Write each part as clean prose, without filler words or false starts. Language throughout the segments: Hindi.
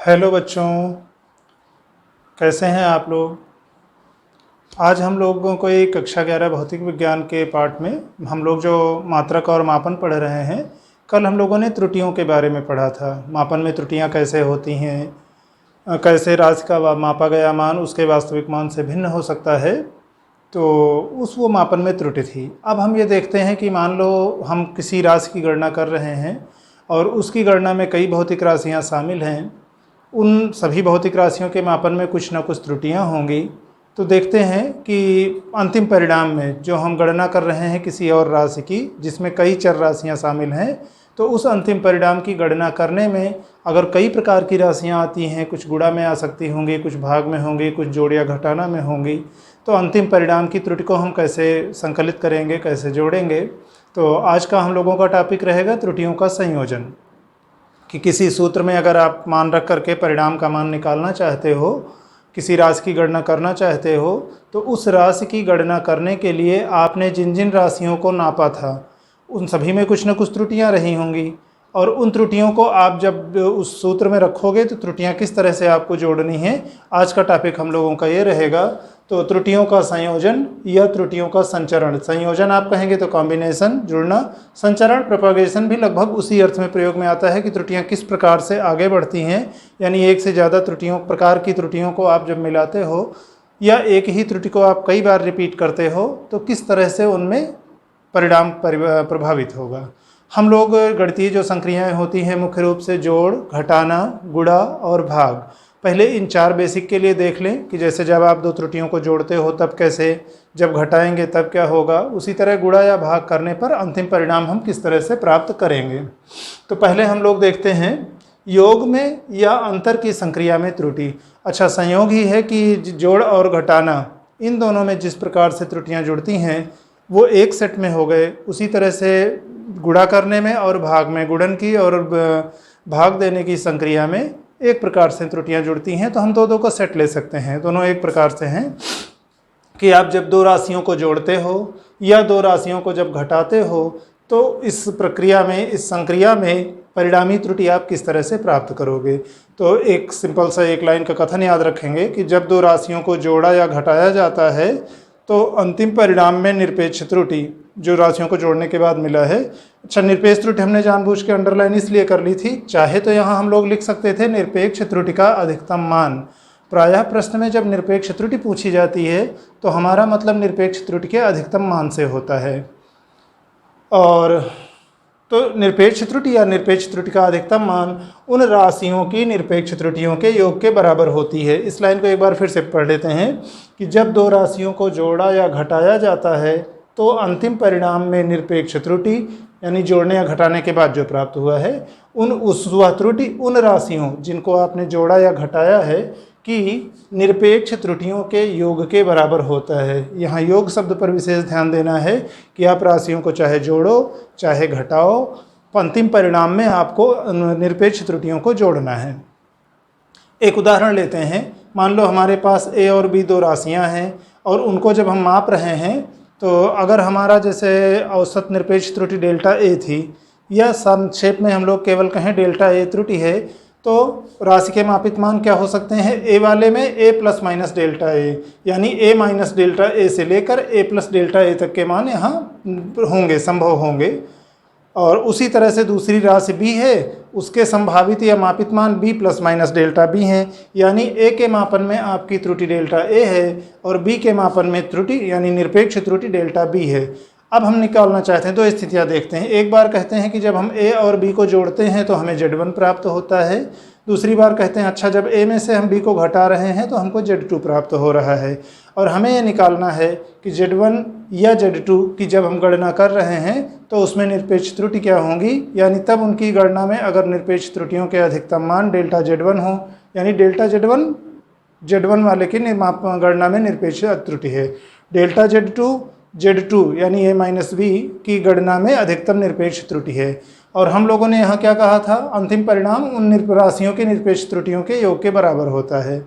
हेलो बच्चों, कैसे हैं आप लोग। आज हम लोगों को एक कक्षा 11 भौतिक विज्ञान के पाठ में हम लोग जो मात्रक और मापन पढ़ रहे हैं। कल हम लोगों ने त्रुटियों के बारे में पढ़ा था। मापन में त्रुटियां कैसे होती हैं, कैसे राशि का मापा गया मान उसके वास्तविक मान से भिन्न हो सकता है। तो वो मापन में त्रुटि थी। अब हम ये देखते हैं कि मान लो हम किसी राशि की गणना कर रहे हैं और उसकी गणना में कई भौतिक राशियाँ शामिल हैं। उन सभी भौतिक राशियों के मापन में कुछ न कुछ त्रुटियां होंगी। तो देखते हैं कि अंतिम परिणाम में जो हम गणना कर रहे हैं किसी और राशि की जिसमें कई चर राशियां शामिल हैं, तो उस अंतिम परिणाम की गणना करने में अगर कई प्रकार की राशियां आती हैं, कुछ गुणा में आ सकती होंगी, कुछ भाग में होंगी, कुछ जोड़ या घटाना में होंगी, तो अंतिम परिणाम की त्रुटि को हम कैसे संकलित करेंगे, कैसे जोड़ेंगे। तो आज का हम लोगों का टॉपिक रहेगा त्रुटियों का संयोजन। कि किसी सूत्र में अगर आप मान रख करके परिणाम का मान निकालना चाहते हो, किसी राशि की गणना करना चाहते हो, तो उस राशि की गणना करने के लिए आपने जिन जिन राशियों को नापा था उन सभी में कुछ न कुछ त्रुटियां रही होंगी। और उन त्रुटियों को आप जब उस सूत्र में रखोगे तो त्रुटियां किस तरह से आपको जोड़नी है, आज का टॉपिक हम लोगों का ये रहेगा। तो त्रुटियों का संयोजन या त्रुटियों का संचरण, संयोजन आप कहेंगे तो कॉम्बिनेशन, जुड़ना, संचरण प्रोपगेशन भी लगभग उसी अर्थ में प्रयोग में आता है कि त्रुटियां किस प्रकार से आगे बढ़ती हैं। यानी एक से ज़्यादा प्रकार की त्रुटियों को आप जब मिलाते हो या एक ही त्रुटि को आप कई बार रिपीट करते हो तो किस तरह से उनमें परिणाम प्रभावित होगा। हम लोग गणितीय जो संक्रियाएं होती हैं मुख्य रूप से जोड़, घटाना, गुणा और भाग, पहले इन चार बेसिक के लिए देख लें कि जैसे जब आप दो त्रुटियों को जोड़ते हो तब कैसे, जब घटाएंगे तब क्या होगा, उसी तरह गुणा या भाग करने पर अंतिम परिणाम हम किस तरह से प्राप्त करेंगे। तो पहले हम लोग देखते हैं योग में या अंतर की संक्रिया में त्रुटि। अच्छा, संयोग ही है कि जोड़ और घटाना इन दोनों में जिस प्रकार से त्रुटियां जुड़ती हैं वो एक सेट में हो गए। उसी तरह से गुणा करने में और भाग में, गुणन की और भाग देने की संक्रिया में एक प्रकार से त्रुटियां जुड़ती हैं। तो हम दो का सेट ले सकते हैं, दोनों एक प्रकार से हैं कि आप जब दो राशियों को जोड़ते हो या दो राशियों को जब घटाते हो तो इस प्रक्रिया में, इस संक्रिया में परिणामी त्रुटि आप किस तरह से प्राप्त करोगे। तो एक सिंपल सा एक लाइन का कथन याद रखेंगे कि जब दो राशियों को जोड़ा या घटाया जाता है तो अंतिम परिणाम में निरपेक्ष त्रुटि जो राशियों को जोड़ने के बाद मिला है। अच्छा, निरपेक्ष त्रुटि हमने जानबूझ के अंडरलाइन इसलिए कर ली थी, चाहे तो यहाँ हम लोग लिख सकते थे निरपेक्ष त्रुटि का अधिकतम मान। प्रायः प्रश्न में जब निरपेक्ष त्रुटि पूछी जाती है तो हमारा मतलब निरपेक्ष त्रुटि के अधिकतम मान से होता है। और तो निरपेक्ष त्रुटि या निरपेक्ष त्रुटि का अधिकतम मान उन राशियों की निरपेक्ष त्रुटियों के योग के बराबर होती है। इस लाइन को एक बार फिर से पढ़ लेते हैं कि जब दो राशियों को जोड़ा या घटाया जाता है तो अंतिम परिणाम में निरपेक्ष त्रुटि यानी जोड़ने या घटाने के बाद जो प्राप्त हुआ है वह त्रुटि उन राशियों जिनको आपने जोड़ा या घटाया है कि निरपेक्ष त्रुटियों के योग के बराबर होता है। यहाँ योग शब्द पर विशेष ध्यान देना है कि आप राशियों को चाहे जोड़ो चाहे घटाओ, अंतिम परिणाम में आपको निरपेक्ष त्रुटियों को जोड़ना है। एक उदाहरण लेते हैं। मान लो हमारे पास ए और बी दो राशियाँ हैं और उनको जब हम माप रहे हैं तो अगर हमारा जैसे औसत निरपेक्ष त्रुटि डेल्टा ए थी या संक्षेप में हम लोग केवल कहें डेल्टा ए त्रुटि है, तो राशि के मापित मान क्या हो सकते हैं। ए वाले में ए प्लस माइनस डेल्टा ए यानी ए माइनस डेल्टा ए से लेकर ए प्लस डेल्टा ए तक के मान यहाँ होंगे, संभव होंगे। और उसी तरह से दूसरी राशि बी है, उसके संभावित या मापित मान B plus minus delta B हैं। यानी ए के मापन में आपकी त्रुटि डेल्टा ए है और बी के मापन में त्रुटि यानी निरपेक्ष त्रुटि डेल्टा बी है। अब हम निकालना चाहते हैं, दो स्थितियां देखते हैं। एक बार कहते हैं कि जब हम ए और बी को जोड़ते हैं तो हमें Z1 प्राप्त होता है। दूसरी बार कहते हैं अच्छा जब ए में से हम बी को घटा रहे हैं तो हमको Z2 प्राप्त हो रहा है। और हमें यह निकालना है कि Z1 या Z2 की जब हम गणना कर रहे हैं तो उसमें निरपेक्ष त्रुटि क्या होंगी। यानी तब उनकी गणना में अगर निरपेक्ष त्रुटियों के अधिकतम मान डेल्टा Z1 हो, यानी डेल्टा Z1 वाले की गणना में निरपेक्ष त्रुटि है। डेल्टा Z2 यानी a माइनस बी की गणना में अधिकतम निरपेक्ष त्रुटि है। और हम लोगों ने यहाँ क्या कहा था, अंतिम परिणाम उन राशियों के निरपेक्ष त्रुटियों के योग के बराबर होता है।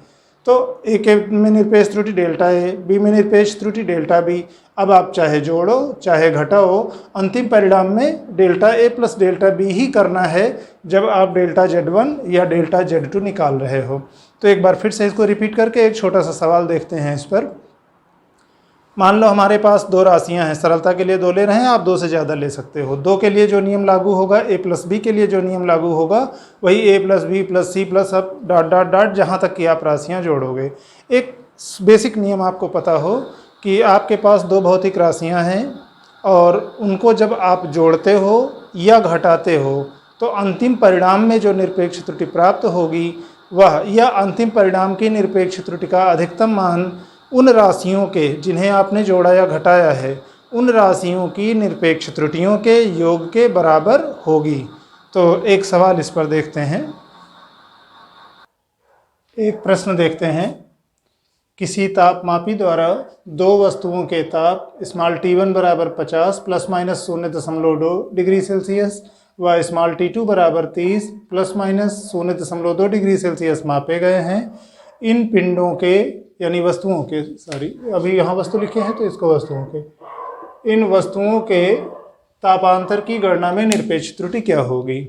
तो ए के में निरपेक्ष त्रुटि डेल्टा ए, बी में निरपेक्ष त्रुटि डेल्टा बी। अब आप चाहे जोड़ो चाहे घटाओ, अंतिम परिणाम में delta A plus delta B ही करना है जब आप डेल्टा Z1 या डेल्टा Z2 निकाल रहे हो। तो एक बार फिर से इसको रिपीट करके एक छोटा सा सवाल देखते हैं इस पर। मान लो हमारे पास दो राशियां हैं, सरलता के लिए दो ले रहे हैं, आप दो से ज़्यादा ले सकते हो। दो के लिए जो नियम लागू होगा, ए प्लस बी के लिए जो नियम लागू होगा वही A plus B plus C plus अब डॉट डॉट डॉट जहाँ तक कि आप राशियां जोड़ोगे। एक बेसिक नियम आपको पता हो कि आपके पास दो भौतिक राशियां हैं और उनको जब आप जोड़ते हो या घटाते हो तो अंतिम परिणाम में जो निरपेक्ष त्रुटि प्राप्त होगी वह या अंतिम परिणाम की निरपेक्ष त्रुटि का अधिकतम मान उन राशियों के जिन्हें आपने जोड़ा या घटाया है उन राशियों की निरपेक्ष त्रुटियों के योग के बराबर होगी। तो एक सवाल इस पर देखते हैं, एक प्रश्न देखते हैं। किसी तापमापी द्वारा दो वस्तुओं के ताप स्मॉल t1 बराबर 50 प्लस माइनस 0.2 डिग्री सेल्सियस व स्मॉल t2 बराबर 30 प्लस माइनस 0.2 डिग्री सेल्सियस मापे गए हैं। इन पिंडों के यानी वस्तुओं के, अभी यहाँ वस्तु लिखे हैं तो इसको वस्तुओं के, इन वस्तुओं के तापांतर की गणना में निरपेक्ष त्रुटि क्या होगी।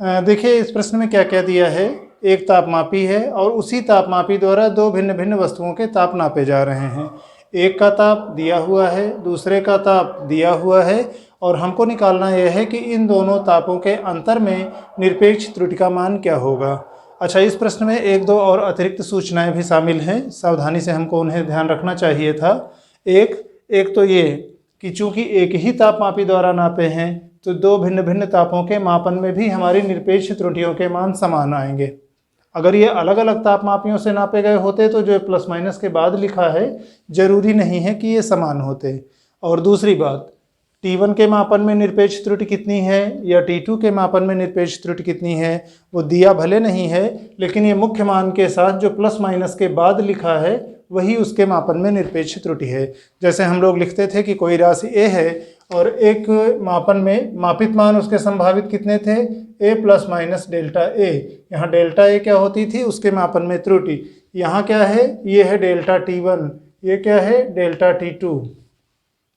देखिए इस प्रश्न में क्या क्या दिया है। एक तापमापी है और उसी तापमापी द्वारा दो भिन्न भिन्न वस्तुओं के ताप नापे जा रहे हैं। एक का ताप दिया हुआ है, दूसरे का ताप दिया हुआ है और हमको निकालना यह है कि इन दोनों तापों के अंतर में निरपेक्ष त्रुटि का मान क्या होगा। अच्छा, इस प्रश्न में एक दो और अतिरिक्त सूचनाएं भी शामिल हैं, सावधानी से हमको उन्हें ध्यान रखना चाहिए था। एक तो ये कि चूंकि एक ही तापमापी द्वारा नापे हैं तो दो भिन्न भिन्न तापों के मापन में भी हमारी निरपेक्ष त्रुटियों के मान समान आएंगे। अगर ये अलग अलग तापमापियों से नापे गए होते तो जो प्लस माइनस के बाद लिखा है जरूरी नहीं है कि ये समान होते। और दूसरी बात, T1 के मापन में निरपेक्ष त्रुटि कितनी है या T2 के मापन में निरपेक्ष त्रुटि कितनी है वो दिया भले नहीं है, लेकिन ये मुख्य मान के साथ जो प्लस माइनस के बाद लिखा है वही उसके मापन में निरपेक्ष त्रुटि है। जैसे हम लोग लिखते थे कि कोई राशि A है और एक मापन में मापित मान उसके संभावित कितने थे, A plus minus delta A। यहाँ डेल्टा A क्या होती थी, उसके मापन में त्रुटि। यहाँ क्या है, ये है डेल्टा T1, ये क्या है डेल्टा T2,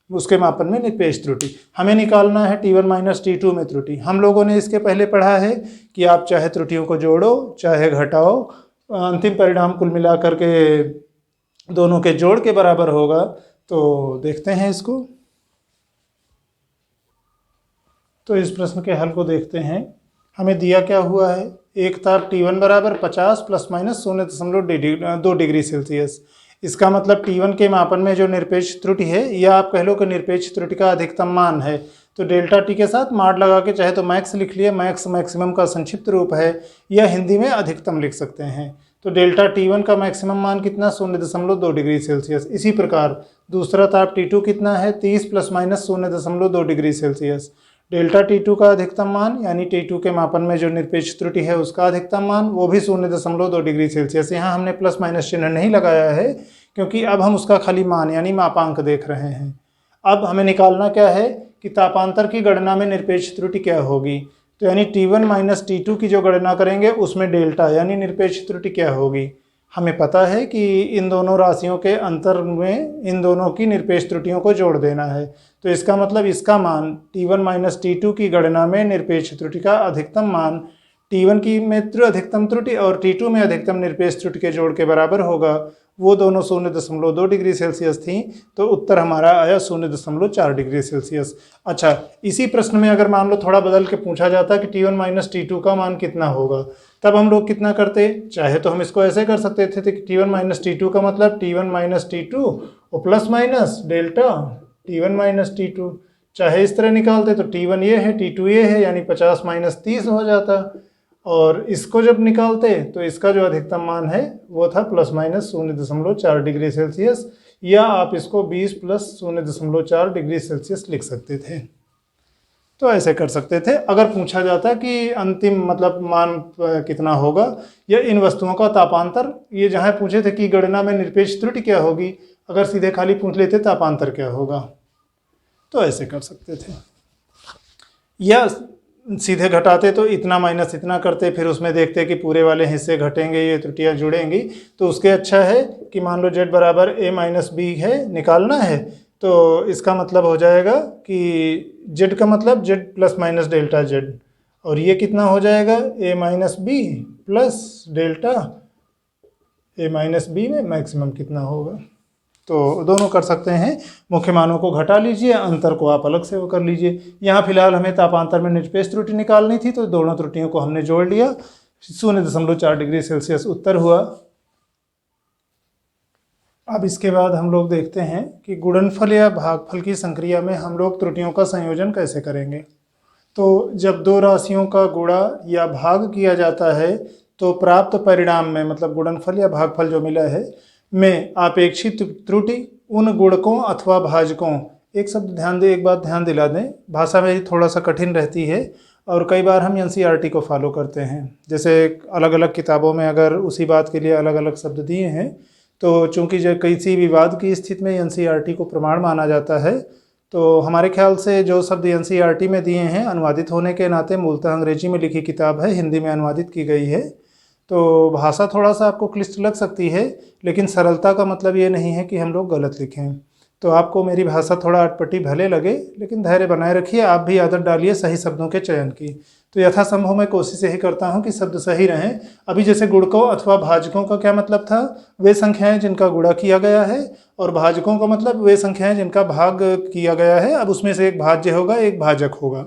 उसके मापन में निरपेक्ष त्रुटि। हमें निकालना है T1 माइनस T2 में त्रुटि। हम लोगों ने इसके पहले पढ़ा है कि आप चाहे त्रुटियों को जोड़ो चाहे घटाओ, अंतिम परिणाम कुल मिलाकर के दोनों के जोड़ के बराबर होगा। तो देखते हैं इसको। तो इस प्रश्न के हल को देखते हैं। हमें दिया क्या हुआ है, एक ताप T1 बराबर 50 प्लस माइनस 0.2 डिग्री सेल्सियस। इसका मतलब T1 के मापन में जो निरपेक्ष त्रुटि है या आप कह लो कि निरपेक्ष त्रुटि का अधिकतम मान है, तो डेल्टा टी के साथ माड लगा के चाहे तो मैक्स लिख लिए, मैक्स मैक्सिमम का संक्षिप्त रूप है, या हिंदी में अधिकतम लिख सकते हैं। तो डेल्टा T1 का मैक्सिमम मान कितना, 0.2 डिग्री सेल्सियस। इसी प्रकार दूसरा ताप T2 कितना है, 30 plus minus 0.2 degree Celsius. Delta T2 का अधिकतम मान यानी T2 के मापन में जो निरपेक्ष त्रुटि है उसका अधिकतम मान वो भी 0.2 डिग्री सेल्सियस। यहाँ हमने प्लस माइनस चिन्ह नहीं लगाया है क्योंकि अब हम उसका खाली मान यानी मापांक देख रहे हैं। अब हमें निकालना क्या है कि तापांतर की गणना में निरपेक्ष त्रुटि क्या होगी। तो यानी T1 माइनस T2 की जो गणना करेंगे उसमें डेल्टा यानी निरपेक्ष त्रुटि क्या होगी। हमें पता है कि इन दोनों राशियों के अंतर में इन दोनों की निरपेक्ष त्रुटियों को जोड़ देना है। तो इसका मतलब इसका मान T1 माइनस T2 की गणना में निरपेक्ष त्रुटि का अधिकतम मान T1 की में अधिकतम त्रुटि और T2 में अधिकतम निरपेक्ष त्रुटि के जोड़ के बराबर होगा। वो दोनों 0.2 डिग्री सेल्सियस थी, तो उत्तर हमारा आया 0.4 डिग्री सेल्सियस। अच्छा, इसी प्रश्न में अगर मान लो थोड़ा बदल के पूछा जाता कि T1 माइनस T2 का मान कितना होगा, तब हम लोग कितना करते। चाहे तो हम इसको ऐसे कर सकते थे कि T1 माइनस T2 का मतलब T1 माइनस T2 और plus minus delta T1 minus T2। चाहे इस तरह निकालते तो T1 ये है T2 ये है, यानी 50 माइनस 30 हो जाता। और इसको जब निकालते तो इसका जो अधिकतम मान है वो था प्लस माइनस 0.4 डिग्री सेल्सियस, या आप इसको 20 प्लस 0.4 डिग्री सेल्सियस लिख सकते थे। तो ऐसे कर सकते थे। अगर पूछा जाता कि अंतिम मतलब मान कितना होगा या इन वस्तुओं का तापांतर, ये जहाँ पूछे थे कि गणना में निरपेक्ष त्रुटि क्या होगी, अगर सीधे खाली पूछ लेते तापांतर क्या होगा, तो ऐसे कर सकते थे। या सीधे घटाते तो इतना माइनस इतना करते, फिर उसमें देखते कि पूरे वाले हिस्से घटेंगे, ये त्रुटियां जुड़ेंगी। तो उसके अच्छा है कि मान लो z बराबर a माइनस बी है, निकालना है, तो इसका मतलब हो जाएगा कि z का मतलब z plus minus delta z, और ये कितना हो जाएगा a minus B plus delta a minus B में मैक्सिमम कितना होगा। तो दोनों कर सकते हैं, मुख्य मानों को घटा लीजिए, अंतर को आप अलग से वो कर लीजिए। यहाँ फिलहाल हमें तापांतर में निरपेक्ष त्रुटि निकालनी थी, तो दोनों त्रुटियों को हमने जोड़ लिया, 0.4 डिग्री सेल्सियस उत्तर हुआ। अब इसके बाद हम लोग देखते हैं कि गुणनफल या भागफल की संक्रिया में हम लोग त्रुटियों का संयोजन कैसे करेंगे। तो जब दो राशियों का गुणा या भाग किया जाता है तो प्राप्त परिणाम में, मतलब गुणनफल या भागफल जो मिला है में अपेक्षित त्रुटि उन गुणकों अथवा भाजकों, एक शब्द ध्यान दें, एक बात ध्यान दिला दें, भाषा मेरी थोड़ा सा कठिन रहती है और कई बार हम एनसीईआरटी को फॉलो करते हैं। जैसे अलग अलग किताबों में अगर उसी बात के लिए अलग अलग शब्द दिए हैं, तो चूंकि जब किसी विवाद की स्थिति में एनसीईआरटी को प्रमाण माना जाता है, तो हमारे ख्याल से जो शब्द एनसीईआरटी में दिए हैं अनुवादित होने के नाते मूलतः अंग्रेजी में लिखी किताब है, हिंदी में अनुवादित की गई है, तो भाषा थोड़ा सा आपको क्लिष्ट लग सकती है, लेकिन सरलता का मतलब ये नहीं है कि हम लोग गलत लिखें। तो आपको मेरी भाषा थोड़ा अटपटी भले लगे, लेकिन धैर्य बनाए रखिए, आप भी आदत डालिए सही शब्दों के चयन की। तो यथासंभव मैं कोशिश यही करता हूँ कि शब्द सही रहें। अभी जैसे गुणकों अथवा भाजकों का क्या मतलब था, वे संख्याएं जिनका गुणा किया गया है, और भाजकों का मतलब वे संख्याएं जिनका भाग किया गया है। अब उसमें से एक भाज्य होगा, एक भाजक होगा।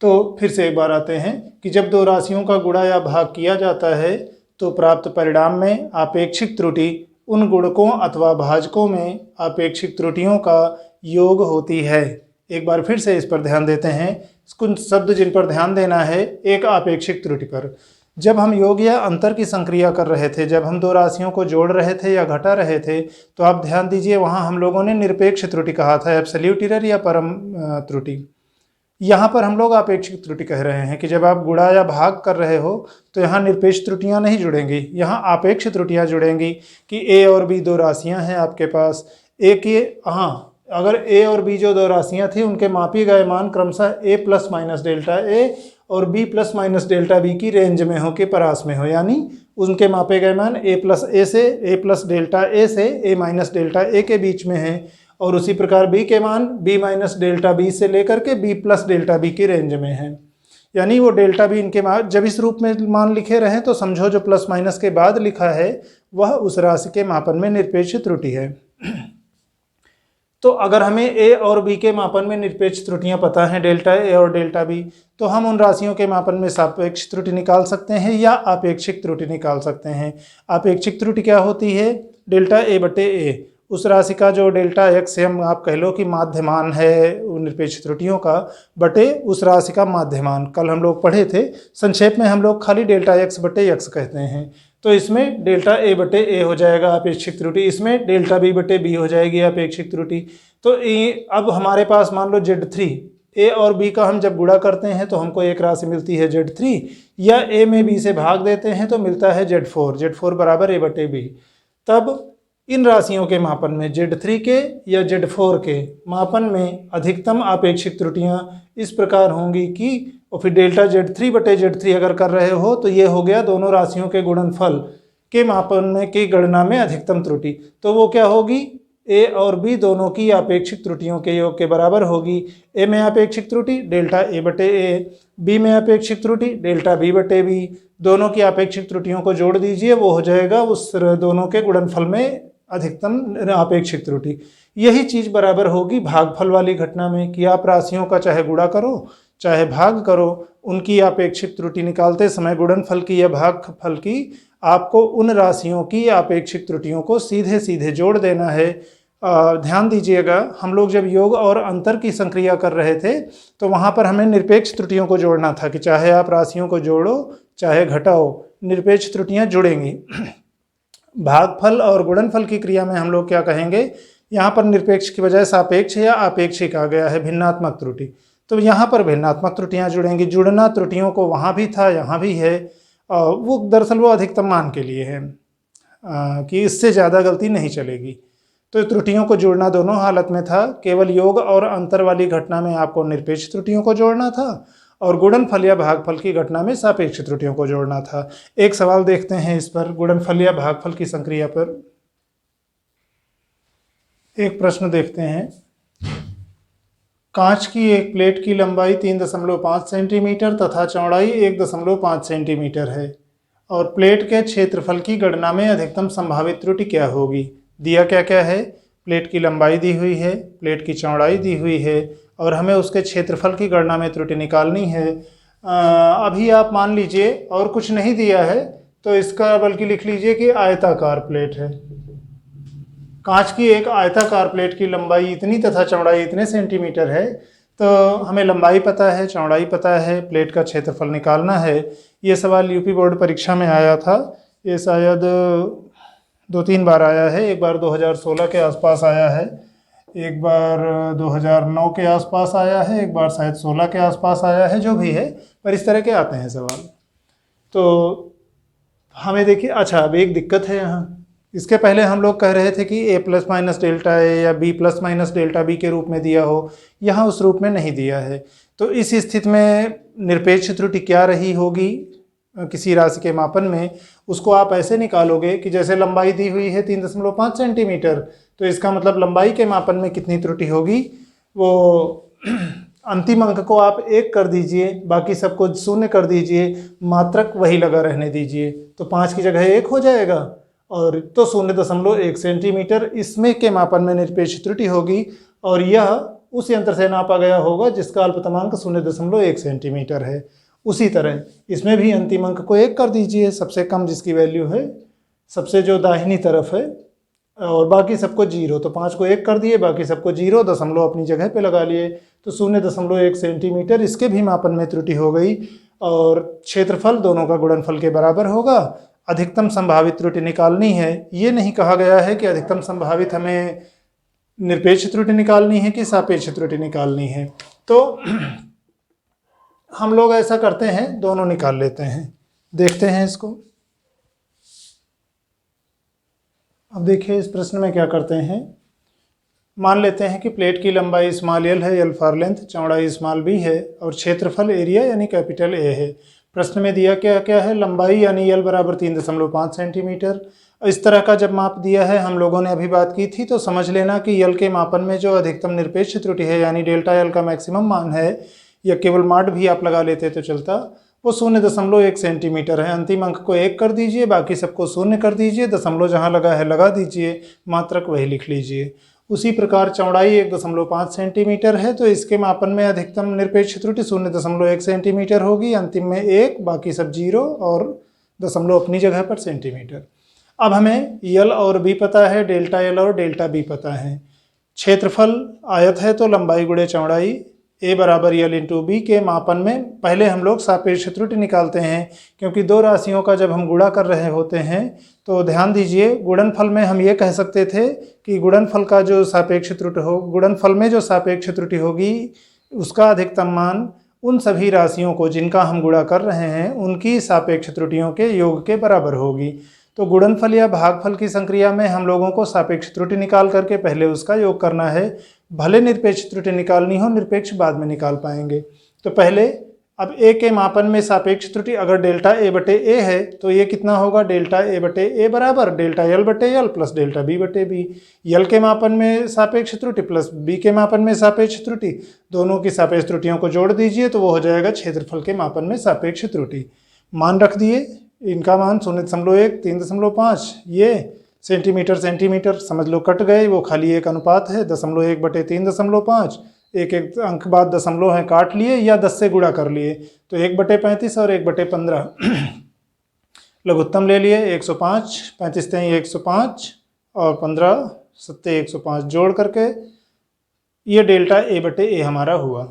तो फिर से एक बार आते हैं कि जब दो राशियों का गुणा या भाग किया जाता है तो प्राप्त परिणाम में आपेक्षिक त्रुटि उन गुणकों अथवा भाजकों में आपेक्षिक त्रुटियों का योग होती है। एक बार फिर से इस पर ध्यान देते हैं, कुछ शब्द जिन पर ध्यान देना है। एक, आपेक्षिक त्रुटि पर। जब हम योग या अंतर की संक्रिया कर रहे थे, जब हम दो राशियों को जोड़ रहे थे या घटा रहे थे, तो आप ध्यान दीजिए वहाँ हम लोगों ने निरपेक्ष त्रुटि कहा था, एब्सोल्यूट एरर या परम त्रुटि। यहाँ पर हम लोग आपेक्षिक त्रुटि कह रहे हैं कि जब आप गुणा या भाग कर रहे हो तो यहाँ निरपेक्ष त्रुटियाँ नहीं जुड़ेंगी, यहाँ आपेक्ष त्रुटियाँ जुड़ेंगी कि ए और बी दो राशियाँ हैं आपके पास। अगर ए और बी जो दो राशियाँ थी उनके मापी गए मान क्रमशः A plus minus delta A और B plus minus delta B की रेंज में हो, के परास में हो, यानी उनके मापे गए मान ए प्लस डेल्टा ए से ए माइनस डेल्टा ए के बीच में है, और उसी प्रकार b के मान b माइनस डेल्टा बी से लेकर के b प्लस डेल्टा बी की रेंज में है। यानी वो डेल्टा बी इनके मान जब इस रूप में मान लिखे रहें तो समझो जो प्लस माइनस के बाद लिखा है वह उस राशि के मापन में निरपेक्ष त्रुटि है। तो अगर हमें a और b के मापन में निरपेक्ष त्रुटियां पता हैं, डेल्टा a और डेल्टा b, तो हम उन राशियों के मापन में सापेक्ष त्रुटि निकाल सकते हैं या आपेक्षिक त्रुटि निकाल सकते हैं। आपेक्षिक त्रुटि क्या होती है, डेल्टा a बटे a, उस राशि का जो डेल्टा x हम आप कह लो कि माध्यमान है निरपेक्ष त्रुटियों का, बटे उस राशि का माध्यमान। कल हम लोग पढ़े थे, संक्षेप में हम लोग खाली डेल्टा x बटे x कहते हैं। तो इसमें डेल्टा a बटे a हो जाएगा अपेक्षिक त्रुटि, इसमें डेल्टा b बटे b हो जाएगी अपेक्षिक त्रुटि। तो अब हमारे पास मान लो Z3, a और b का हम जब गुणा करते हैं तो हमको एक राशि मिलती है Z3, या a में b से भाग देते हैं तो मिलता है Z4 बराबर a बटे b। तब इन राशियों के मापन में Z3 के या Z4 के मापन में अधिकतम आपेक्षिक त्रुटियां इस प्रकार होंगी कि, और फिर डेल्टा Z3 बटे Z3 अगर कर रहे हो तो ये हो गया दोनों राशियों के गुणनफल के मापन में की गणना में अधिकतम त्रुटि। तो वो क्या होगी, a और b दोनों की आपेक्षिक त्रुटियों के योग के बराबर होगी। a में आपेक्षिक त्रुटि डेल्टा a बटे a, b में आपेक्षिक त्रुटि डेल्टा b बटे b, दोनों की आपेक्षिक त्रुटियों को जोड़ दीजिए, वो हो जाएगा उस दोनों के गुणनफल में अधिकतम आपेक्षिक त्रुटि। यही चीज बराबर होगी भागफल वाली घटना में कि आप राशियों का चाहे गुणा करो चाहे भाग करो, उनकी आपेक्षिक त्रुटि निकालते समय गुणनफल की या भागफल की आपको उन राशियों की आपेक्षिक त्रुटियों को सीधे सीधे जोड़ देना है। ध्यान दीजिएगा, हम लोग जब योग और अंतर की संक्रिया कर रहे थे तो वहाँ पर हमें निरपेक्ष त्रुटियों को जोड़ना था कि चाहे आप राशियों को जोड़ो चाहे घटाओ, निरपेक्ष त्रुटियाँ जुड़ेंगी। भागफल और गुणनफल की क्रिया में हम लोग क्या कहेंगे, यहाँ पर निरपेक्ष की बजाय सापेक्ष या आपेक्षिक आ गया है, भिन्नात्मक त्रुटि, तो यहाँ पर भिन्नात्मक त्रुटियाँ जुड़ेंगी। जुड़ना त्रुटियों को वहाँ भी था यहाँ भी है, वो दरअसल वो अधिकतम मान के लिए है कि इससे ज़्यादा गलती नहीं चलेगी। तो त्रुटियों को जोड़ना दोनों हालत में था, केवल योग और अंतर वाली घटना में आपको निरपेक्ष त्रुटियों को जोड़ना था और गुणनफल या भागफल की घटना में सापेक्ष त्रुटियों को जोड़ना था। एक सवाल देखते हैं इस पर, गुणनफल या भागफल की संक्रिया पर एक प्रश्न देखते हैं। कांच की एक प्लेट की लंबाई 3.5 सेंटीमीटर तथा चौड़ाई 1.5 सेंटीमीटर है और प्लेट के क्षेत्रफल की गणना में अधिकतम संभावित त्रुटि क्या होगी। दिया क्या क्या है, प्लेट की लंबाई दी हुई है, प्लेट की चौड़ाई दी हुई है और हमें उसके क्षेत्रफल की गणना में त्रुटि निकालनी है। अभी आप मान लीजिए और कुछ नहीं दिया है तो इसका बल्कि लिख लीजिए कि आयताकार प्लेट है। कांच की एक आयताकार प्लेट की लंबाई इतनी तथा चौड़ाई इतने सेंटीमीटर है, तो हमें लंबाई पता है, चौड़ाई पता है, प्लेट का क्षेत्रफल निकालना है। ये सवाल यूपी बोर्ड परीक्षा में आया था, ये शायद 2-3 बार आया है। एक बार 2016 के आसपास आया है, एक बार 2009 के आसपास आया है, एक बार शायद 16 के आसपास आया है, जो भी है, पर इस तरह के आते हैं सवाल। तो हमें देखिए, अच्छा अब एक दिक्कत है यहाँ, इसके पहले हम लोग कह रहे थे कि a plus minus delta A या b plus minus delta B के रूप में दिया हो, यहाँ उस रूप में नहीं दिया है। तो इस स्थिति में निरपेक्ष त्रुटि क्या रही होगी किसी राशि के मापन में, उसको आप ऐसे निकालोगे कि जैसे लंबाई दी हुई है 3.5 सेंटीमीटर, तो इसका मतलब लंबाई के मापन में कितनी त्रुटि होगी, वो अंतिम अंक को आप 1 कर दीजिए, बाकी सबको 0 कर दीजिए, मात्रक वही लगा रहने दीजिए, तो 5 की जगह 1 हो जाएगा और तो 0.1 सेंटीमीटर इसमें के मापन में निरपेक्ष त्रुटि होगी और यह उस यंत्र से नापा गया होगा जिसका अल्पतमांक 0.1 सेंटीमीटर है। उसी तरह इसमें भी अंतिम अंक को 1 कर दीजिए, सबसे कम जिसकी वैल्यू है, सबसे जो दाहिनी तरफ है, और बाकी सबको 0, तो 5 को 1 कर दिए, बाकी सबको 0, दशमलव अपनी जगह पे लगा लिए, तो 0.1 सेंटीमीटर इसके भी मापन में त्रुटि हो गई और क्षेत्रफल दोनों का गुणनफल के बराबर होगा। अधिकतम संभावित त्रुटि निकालनी है, ये नहीं कहा गया है कि अधिकतम संभावित हमें निरपेक्ष त्रुटि निकालनी है कि सापेक्ष त्रुटि निकालनी है। तो हम लोग ऐसा करते हैं, दोनों निकाल लेते हैं, देखते हैं इसको। अब देखिए इस प्रश्न में क्या करते हैं, मान लेते हैं कि प्लेट की लंबाई स्मॉल एल है, एल फॉर लेंथ, चौड़ाई स्मॉल बी है और क्षेत्रफल एरिया यानी कैपिटल ए है। प्रश्न में दिया क्या क्या है, लंबाई यानी एल बराबर 3.5 सेंटीमीटर। इस तरह का जब माप दिया है, हम लोगों ने अभी बात की थी, तो समझ लेना कि एल के मापन में जो अधिकतम निरपेक्ष त्रुटि है यानी डेल्टा एल का मैक्सिमम मान है, या केवल माड भी आप लगा लेते तो चलता, वो 0.1 सेंटीमीटर है। अंतिम अंक को 1 कर दीजिए, बाकी सबको 0 कर दीजिए, दशमलव जहाँ लगा है लगा दीजिए, मात्रक वही लिख लीजिए। उसी प्रकार चौड़ाई 1.5 सेंटीमीटर है, तो इसके मापन में अधिकतम निरपेक्ष त्रुटि 0.1 सेंटीमीटर होगी, अंतिम में 1, बाकी सब 0 और दशमलव अपनी जगह पर सेंटीमीटर। अब हमें यल और बी पता है, डेल्टा एल और डेल्टा बी पता है। क्षेत्रफल आयत है तो लंबाई गुणे चौड़ाई ए बराबर यल इंटू बी के मापन में पहले हम लोग सापेक्ष त्रुटि निकालते हैं, क्योंकि दो राशियों का जब हम गुणा कर रहे होते हैं तो ध्यान दीजिए, गुणनफल में हम ये कह सकते थे कि गुणनफल का जो सापेक्ष त्रुटि हो, गुणनफल में जो सापेक्ष त्रुटि होगी उसका अधिकतम मान उन सभी राशियों को जिनका हम गुणा कर रहे हैं उनकी सापेक्ष त्रुटियों के योग के बराबर होगी। तो गुणनफल या भागफल की संक्रिया में हम लोगों को सापेक्ष त्रुटि निकाल करके पहले उसका योग करना है, भले निरपेक्ष त्रुटि निकालनी हो, निरपेक्ष बाद में निकाल पाएंगे। तो पहले अब ए के मापन में सापेक्ष त्रुटि अगर डेल्टा ए बटे ए है तो ये कितना होगा, डेल्टा ए बटे ए बराबर डेल्टा यल बटे यल प्लस डेल्टा बी बटे बी। यल के मापन में सापेक्ष त्रुटि प्लस बी के मापन में सापेक्ष त्रुटि, दोनों की सापेक्ष त्रुटियों को जोड़ दीजिए तो वो हो जाएगा क्षेत्रफल के मापन में सापेक्ष त्रुटि। मान रख दिए, इनका मान 0.1, 3.5, ये सेंटीमीटर सेंटीमीटर समझ लो कट गए, वो खाली एक अनुपात है, 0.1 बटे 3.5, एक एक अंक बाद दशमलव है काट लिए या 10 से गुणा कर लिए, तो 1/35 और 1/15 लघुत्तम ले लिए 105, 35 105 और 15 7 105 जोड़ करके ये डेल्टा ए बटे ए हमारा हुआ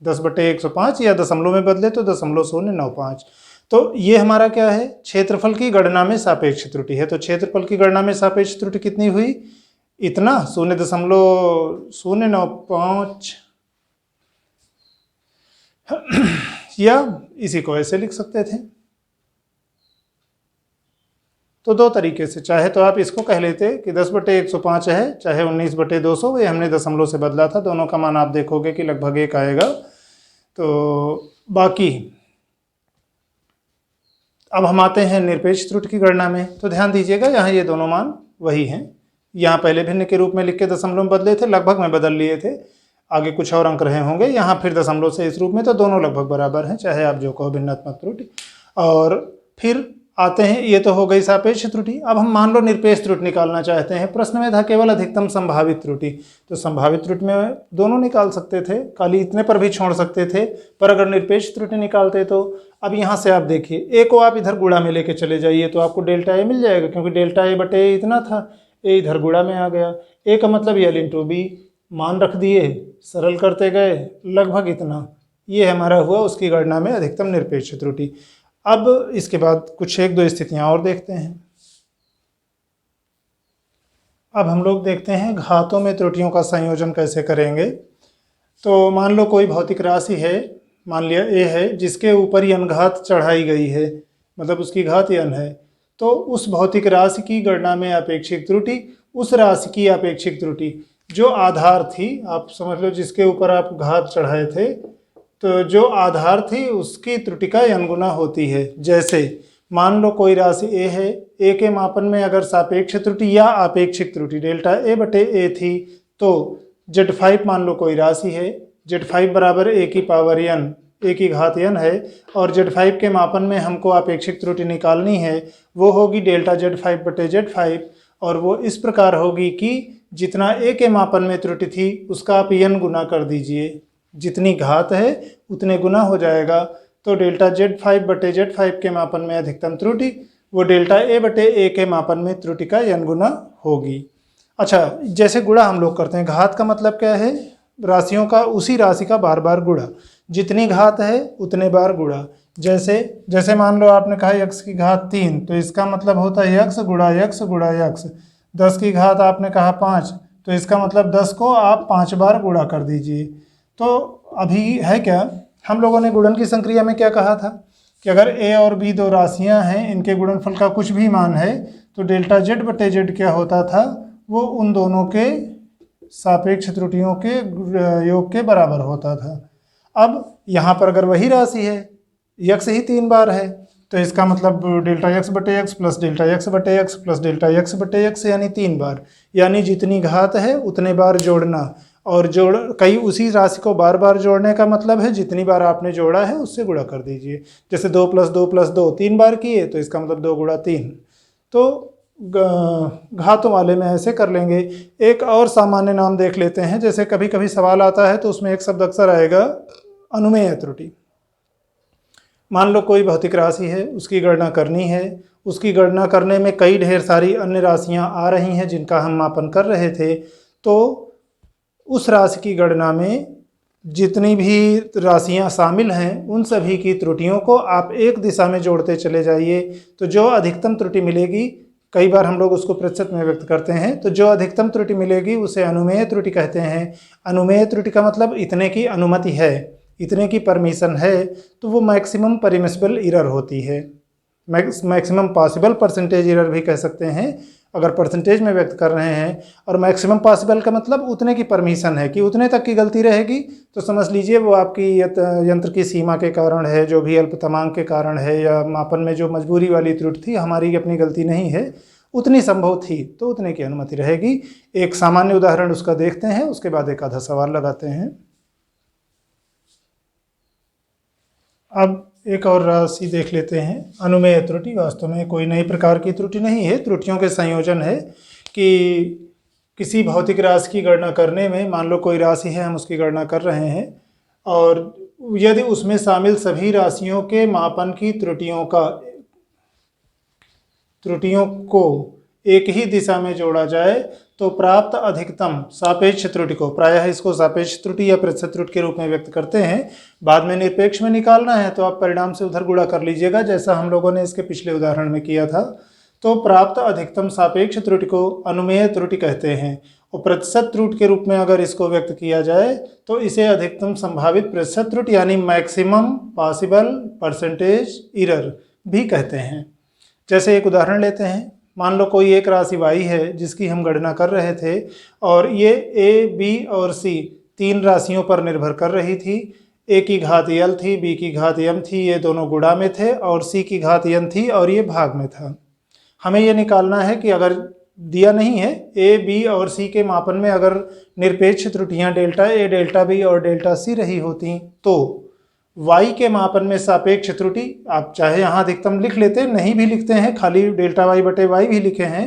10/105, या दशमलव में बदले तो 0.095। तो ये हमारा क्या है, क्षेत्रफल की गणना में सापेक्ष त्रुटि है। तो क्षेत्रफल की गणना में सापेक्ष त्रुटि कितनी हुई, इतना 0.095 या इसी को ऐसे लिख सकते थे। तो दो तरीके से, चाहे तो आप इसको कह लेते कि 10/105 है, चाहे 19/200, ये हमने दशमलव से बदला था, दोनों का मान आप देखोगे कि लगभग एक आएगा। तो बाकी अब हम आते हैं निरपेक्ष त्रुटि की गणना में। तो ध्यान दीजिएगा, यहाँ ये दोनों मान वही हैं, यहाँ पहले भिन्न के रूप में लिख के दशमलव में बदले थे, लगभग में बदल लिए थे, आगे कुछ और अंक रहे होंगे, यहाँ फिर दशमलव से इस रूप में, तो दोनों लगभग बराबर हैं, चाहे आप जो कहो भिन्नात्मक त्रुटि। और फिर आते हैं, ये तो हो गई सापेक्ष त्रुटि। अब हम मान लो निरपेक्ष त्रुटि निकालना चाहते हैं। प्रश्न में था केवल अधिकतम संभावित त्रुटि, तो संभावित त्रुटि में दोनों निकाल सकते थे, खाली इतने पर भी छोड़ सकते थे, पर अगर निरपेक्ष त्रुटि निकालते तो अब यहाँ से आप देखिए, ए को आप इधर गुणा में लेके चले जाइए तो आपको डेल्टा ए मिल जाएगा, क्योंकि डेल्टा ए बटे ए इतना था, ए इधर गुणा में आ गया, ए का मतलब एल इंटू बी, मान रख दिए, सरल करते गए, लगभग इतना, ये हमारा हुआ उसकी गणना में अधिकतम निरपेक्ष त्रुटि। अब इसके बाद कुछ एक दो स्थितियां और देखते हैं। अब हम लोग देखते हैं घातों में त्रुटियों का संयोजन कैसे करेंगे। तो मान लो कोई भौतिक राशि है, मान लिया ए है, जिसके ऊपर यन घात चढ़ाई गई है, मतलब उसकी घात यन है, तो उस भौतिक राशि की गणना में अपेक्षित त्रुटि, उस राशि की अपेक्षित त्रुटि जो आधार थी, आप समझ लो जिसके ऊपर आप घात चढ़ाए थे, तो जो आधार थी उसकी त्रुटि का n गुना होती है। जैसे मान लो कोई राशि ए है, ए के मापन में अगर सापेक्ष त्रुटि या आपेक्षिक त्रुटि डेल्टा ए बटे ए थी, तो Z5 मान लो कोई राशि है, Z5 बराबर ए की पावर n, ए की घात n है, और Z5 के मापन में हमको आपेक्षिक त्रुटि निकालनी है, वो होगी डेल्टा Z5 बटे Z5, और वो इस प्रकार होगी कि जितना ए के मापन में त्रुटि थी उसका आप n गुना कर दीजिए, जितनी घात है उतने गुना हो जाएगा। तो डेल्टा Z5 बटे Z5 के मापन में अधिकतम त्रुटि वो डेल्टा ए बटे ए के मापन में त्रुटि का n गुना होगी। अच्छा, जैसे गुणा हम लोग करते हैं, घात का मतलब क्या है, राशियों का उसी राशि का बार बार गुणा, जितनी घात है उतने बार गुणा। जैसे मान लो आपने कहा x की घात 3, तो इसका मतलब होता है x गुणा x गुणा x। 10 की घात आपने कहा 5, तो इसका मतलब 10 को आप 5 बार गुणा कर दीजिए। तो अभी है क्या, हम लोगों ने गुणन की संक्रिया में क्या कहा था कि अगर a और b दो राशियां हैं, इनके गुणनफल का कुछ भी मान है, तो डेल्टा z बटे z क्या होता था, वो उन दोनों के सापेक्ष त्रुटियों के योग के बराबर होता था। अब यहाँ पर अगर वही राशि है, x ही 3 बार है, तो इसका मतलब डेल्टा x बटे x प्लस डेल्टा x बटे x प्लस डेल्टा x बटे x, यानी 3 बार, यानी जितनी घात है उतने बार जोड़ना। और कई उसी राशि को बार बार जोड़ने का मतलब है जितनी बार आपने जोड़ा है उससे गुणा कर दीजिए। जैसे 2 + 2 + 2 3 बार किए, तो इसका मतलब 2 × 3। तो घातों वाले में ऐसे कर लेंगे। एक और सामान्य नाम देख लेते हैं, जैसे कभी कभी सवाल आता है तो उसमें एक शब्द अक्सर आएगा अनुमेय त्रुटि। मान लो कोई भौतिक राशि है, उसकी गणना करनी है, उसकी गणना करने में कई ढेर सारी अन्य राशियां आ रही हैं जिनका हम मापन कर रहे थे, तो उस राशि की गणना में जितनी भी राशियां शामिल हैं उन सभी की त्रुटियों को आप एक दिशा में जोड़ते चले जाइए, तो जो अधिकतम त्रुटि मिलेगी, कई बार हम लोग उसको प्रतिशत में व्यक्त करते हैं, तो जो अधिकतम त्रुटि मिलेगी उसे अनुमेय त्रुटि कहते हैं। अनुमेय त्रुटि का मतलब इतने की अनुमति है, इतने की परमिशन है, तो वो मैक्सिमम परमिसिबल एरर होती है, मैक्सिमम पॉसिबल परसेंटेज एरर भी कह सकते हैं अगर परसेंटेज में व्यक्त कर रहे हैं। और मैक्सिमम पॉसिबल का मतलब उतने की परमिशन है कि उतने तक की गलती रहेगी, तो समझ लीजिए वो आपकी यंत्र की सीमा के कारण है, जो भी अल्पतमांक के कारण है, या मापन में जो मजबूरी वाली त्रुटि थी, हमारी अपनी गलती नहीं है, उतनी संभव थी तो उतने की अनुमति रहेगी। एक सामान्य उदाहरण उसका देखते हैं, उसके बाद एक आधा सवाल लगाते हैं। अब एक और राशि देख लेते हैं। अनुमेय त्रुटि वास्तव में कोई नई प्रकार की त्रुटि नहीं है, त्रुटियों के संयोजन है कि किसी भौतिक राशि की गणना करने में, मान लो कोई राशि है, हम उसकी गणना कर रहे हैं, और यदि उसमें शामिल सभी राशियों के मापन की त्रुटियों को एक ही दिशा में जोड़ा जाए तो प्राप्त अधिकतम सापेक्ष त्रुटि को, प्रायः इसको सापेक्ष त्रुटि या प्रतिशत त्रुटि के रूप में व्यक्त करते हैं, बाद में निरपेक्ष में निकालना है तो आप परिणाम से उधर गुणा कर लीजिएगा, जैसा हम लोगों ने इसके पिछले उदाहरण में किया था। तो प्राप्त अधिकतम सापेक्ष त्रुटि को अनुमेय त्रुटि कहते हैं, और प्रतिशत त्रुटि के रूप में अगर इसको व्यक्त किया जाए तो इसे अधिकतम संभावित प्रतिशत त्रुटि यानी मैक्सिमम पॉसिबल परसेंटेज एरर भी कहते हैं। जैसे एक उदाहरण लेते हैं, मान लो कोई एक राशि y है जिसकी हम गणना कर रहे थे और ये a, b और c तीन राशियों पर निर्भर कर रही थी। a की घात l थी, b की घात m थी, ये दोनों गुणा में थे, और c की घात n थी और ये भाग में था। हमें ये निकालना है कि अगर दिया नहीं है a, b और c के मापन में अगर निरपेक्ष त्रुटियां डेल्टा a, डेल्टा b और डेल्टा c रही होती तो y के मापन में सापेक्ष त्रुटि, आप चाहे यहाँ अधिकतम लिख लेते, नहीं भी लिखते हैं, खाली डेल्टा y बटे y भी लिखे हैं,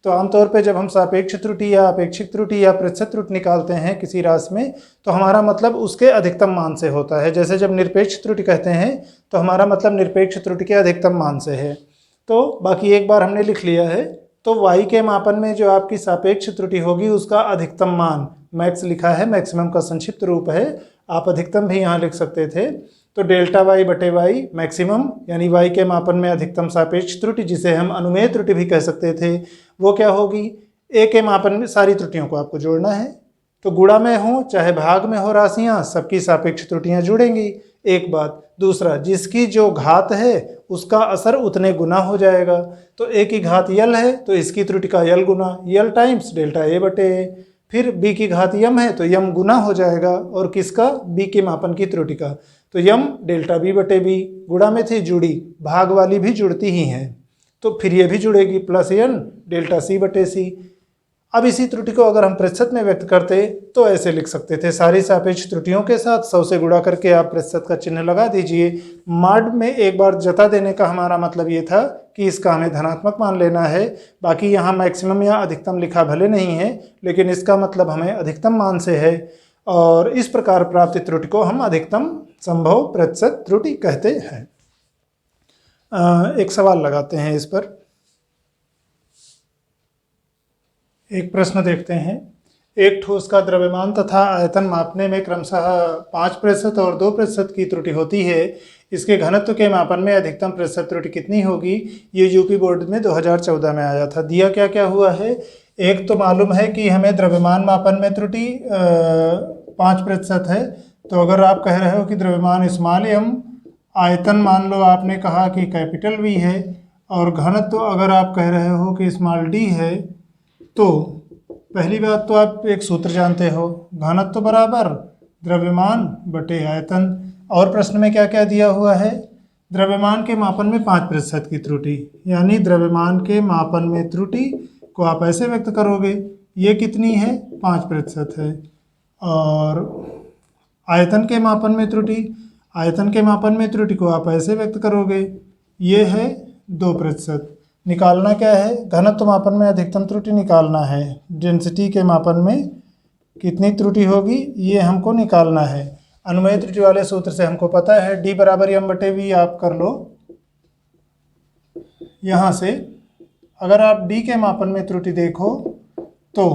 तो आमतौर पे जब हम सापेक्ष त्रुटि या अपेक्षित त्रुटि या प्रतिशत त्रुटि निकालते हैं किसी राशि में तो हमारा मतलब उसके अधिकतम मान से होता है। जैसे जब निरपेक्ष त्रुटि कहते हैं तो हमारा मतलब निरपेक्ष त्रुटि के अधिकतम मान से है। तो बाकी एक बार हमने लिख लिया है, तो y के मापन में जो आपकी सापेक्ष त्रुटि होगी उसका अधिकतम मान, मैक्स लिखा है, मैक्सिमम का संक्षिप्त रूप है, आप अधिकतम भी यहाँ लिख सकते थे। तो डेल्टा y बटे y मैक्सिमम यानी y के मापन में अधिकतम सापेक्ष त्रुटि, जिसे हम अनुमेय त्रुटि भी कह सकते थे, वो क्या होगी, a के मापन में सारी त्रुटियों को आपको जोड़ना है, तो गुणा में हो चाहे भाग में हो राशियाँ, सबकी सापेक्ष त्रुटियाँ जुड़ेंगी, एक बात। दूसरा, जिसकी जो घात है उसका असर उतने गुना हो जाएगा, तो a की घात यल है तो इसकी त्रुटि का यल गुना, यल टाइम्स डेल्टा a बटे a। फिर b की घात यम है तो यम गुना हो जाएगा, और किसका, b के मापन की त्रुटि का, तो यम डेल्टा b बटे b, गुणा में थी जुड़ी, भाग वाली भी जुड़ती ही हैं, तो फिर ये भी जुड़ेगी, प्लस n डेल्टा c बटे c। अब इसी त्रुटि को अगर हम प्रतिशत में व्यक्त करते तो ऐसे लिख सकते थे, सारी सापेक्ष त्रुटियों के साथ 100 से गुणा करके आप प्रतिशत का चिन्ह लगा दीजिए। माड में एक बार जता देने का हमारा मतलब ये था कि इसका हमें धनात्मक मान लेना है। बाकी यहाँ मैक्सिमम या अधिकतम लिखा भले नहीं है, लेकिन इसका मतलब हमें अधिकतम मान से है, और इस प्रकार प्राप्त त्रुटि को हम अधिकतम संभव प्रतिशत त्रुटि कहते हैं। एक सवाल लगाते हैं इस पर, एक प्रश्न देखते हैं। एक ठोस का द्रव्यमान तथा आयतन मापने में क्रमशः 5% और 2% की त्रुटि होती है, इसके घनत्व के मापन में अधिकतम प्रतिशत त्रुटि कितनी होगी? ये यूपी बोर्ड में 2014 में आया था। दिया क्या क्या हुआ है, एक तो मालूम है कि हमें द्रव्यमान मापन में त्रुटि 5% है, तो अगर आप कह रहे हो कि द्रव्यमान स्मॉल एम, आयतन मान लो आपने कहा कि कैपिटल वी है, और घनत्व अगर आप कह रहे हो कि स्मॉल डी है, तो पहली बात तो आप एक सूत्र जानते हो, घनत्व बराबर द्रव्यमान बटे आयतन। और प्रश्न में क्या क्या दिया हुआ है, द्रव्यमान के मापन में 5% की त्रुटि, यानी द्रव्यमान के मापन में त्रुटि को आप ऐसे व्यक्त करोगे, ये कितनी है, 5% है। और आयतन के मापन में त्रुटि, आयतन के मापन में त्रुटि को आप ऐसे व्यक्त करोगे, ये है 2%। निकालना क्या है, घनत्व मापन में अधिकतम त्रुटि निकालना है, डेंसिटी के मापन में कितनी त्रुटि होगी ये हमको निकालना है। अनुमेय त्रुटि वाले सूत्र से हमको पता है D बराबर m बटे वी, आप कर लो यहाँ से। अगर आप D के मापन में त्रुटि देखो तो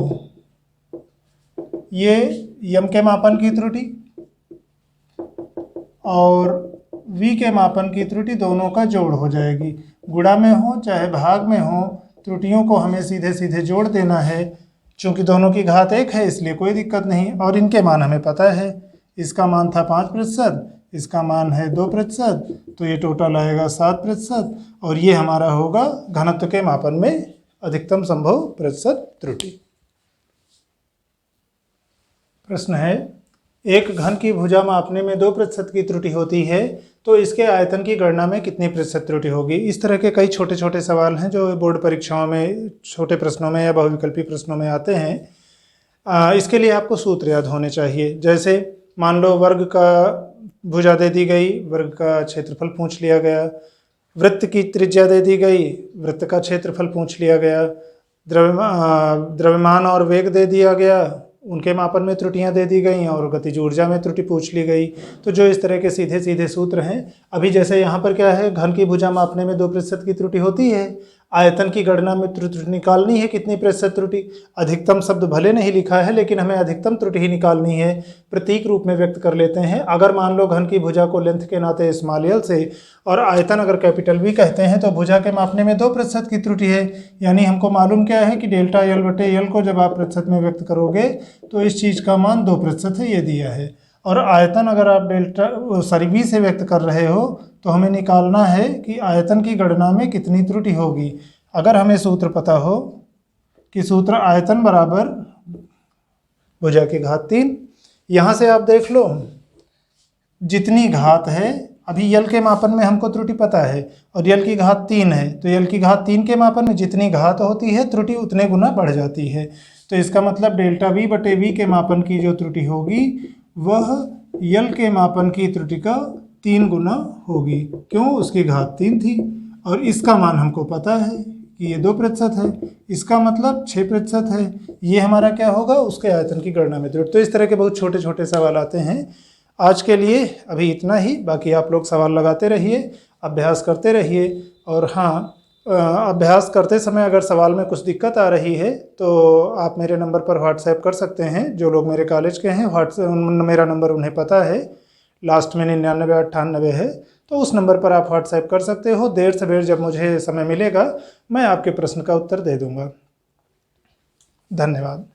ये m के मापन की त्रुटि और v के मापन की त्रुटि दोनों का जोड़ हो जाएगी, गुणा में हो चाहे भाग में हो, त्रुटियों को हमें सीधे सीधे जोड़ देना है। चूंकि दोनों की घात 1 है इसलिए कोई दिक्कत नहीं, और इनके मान हमें पता है, इसका मान था 5%, इसका मान है 2%, तो ये टोटल आएगा 7%, और ये हमारा होगा घनत्व के मापन में अधिकतम संभव प्रतिशत त्रुटि। प्रश्न है, एक घन की भुजा मापने में 2% की त्रुटि होती है, तो इसके आयतन की गणना में कितनी प्रतिशत त्रुटि होगी? इस तरह के कई छोटे छोटे सवाल हैं जो बोर्ड परीक्षाओं में छोटे प्रश्नों में या बहुविकल्पी प्रश्नों में आते हैं। इसके लिए आपको सूत्र याद होने चाहिए। जैसे मान लो वर्ग का भुजा दे दी गई, वर्ग का क्षेत्रफल पूछ लिया गया, वृत्त की त्रिज्या दे दी गई, वृत्त का क्षेत्रफल पूछ लिया गया, द्रव्यमान और वेग दे दिया गया, उनके मापन में त्रुटियां दे दी गई, और गतिज ऊर्जा में त्रुटि पूछ ली गई। तो जो इस तरह के सीधे सीधे सूत्र हैं, अभी जैसे यहाँ पर क्या है, घन की भुजा मापने में 2% की त्रुटि होती है, आयतन की गणना में त्रुटि निकालनी है, कितनी प्रतिशत त्रुटि, अधिकतम शब्द भले नहीं लिखा है लेकिन हमें अधिकतम त्रुटि ही निकालनी है, प्रतीक रूप में व्यक्त कर लेते हैं। अगर मान लो घन की भुजा को लेंथ के नाते स्मॉल एल से और आयतन अगर कैपिटल वी कहते हैं, तो भुजा के मापने में 2% की त्रुटि है, यानी हमको मालूम क्या है कि डेल्टा एल बटे एल को जब आप प्रतिशत में व्यक्त करोगे तो इस चीज़ का मान 2% है, ये दिया है। और आयतन अगर आप वी से व्यक्त कर रहे हो तो हमें निकालना है कि आयतन की गणना में कितनी त्रुटि होगी। अगर हमें सूत्र पता हो कि सूत्र आयतन बराबर भुजा की घात 3, यहाँ से आप देख लो जितनी घात है, अभी यल के मापन में हमको त्रुटि पता है और यल की घात 3 है, तो यल की घात 3 के मापन में जितनी घात होती है त्रुटि उतने गुना बढ़ जाती है। तो इसका मतलब डेल्टा वी बटे वी के मापन की जो त्रुटि होगी वह यल के मापन की त्रुटि का 3 गुना होगी। क्यों? उसकी घात 3 थी और इसका मान हमको पता है कि ये 2% है, इसका मतलब 6% है। ये हमारा क्या होगा? उसके आयतन की गणना में त्रुटि। तो इस तरह के बहुत छोटे छोटे सवाल आते हैं। आज के लिए अभी इतना ही, बाकी आप लोग सवाल लगाते रहिए, अभ्यास करते रहिए। और हाँ, अभ्यास करते समय अगर सवाल में कुछ दिक्कत आ रही है तो आप मेरे नंबर पर व्हाट्सएप कर सकते हैं। जो लोग मेरे कॉलेज के हैं मेरा नंबर उन्हें पता है, लास्ट में 9998 है, तो उस नंबर पर आप व्हाट्सएप कर सकते हो। देर से देर जब मुझे समय मिलेगा मैं आपके प्रश्न का उत्तर दे दूँगा। धन्यवाद।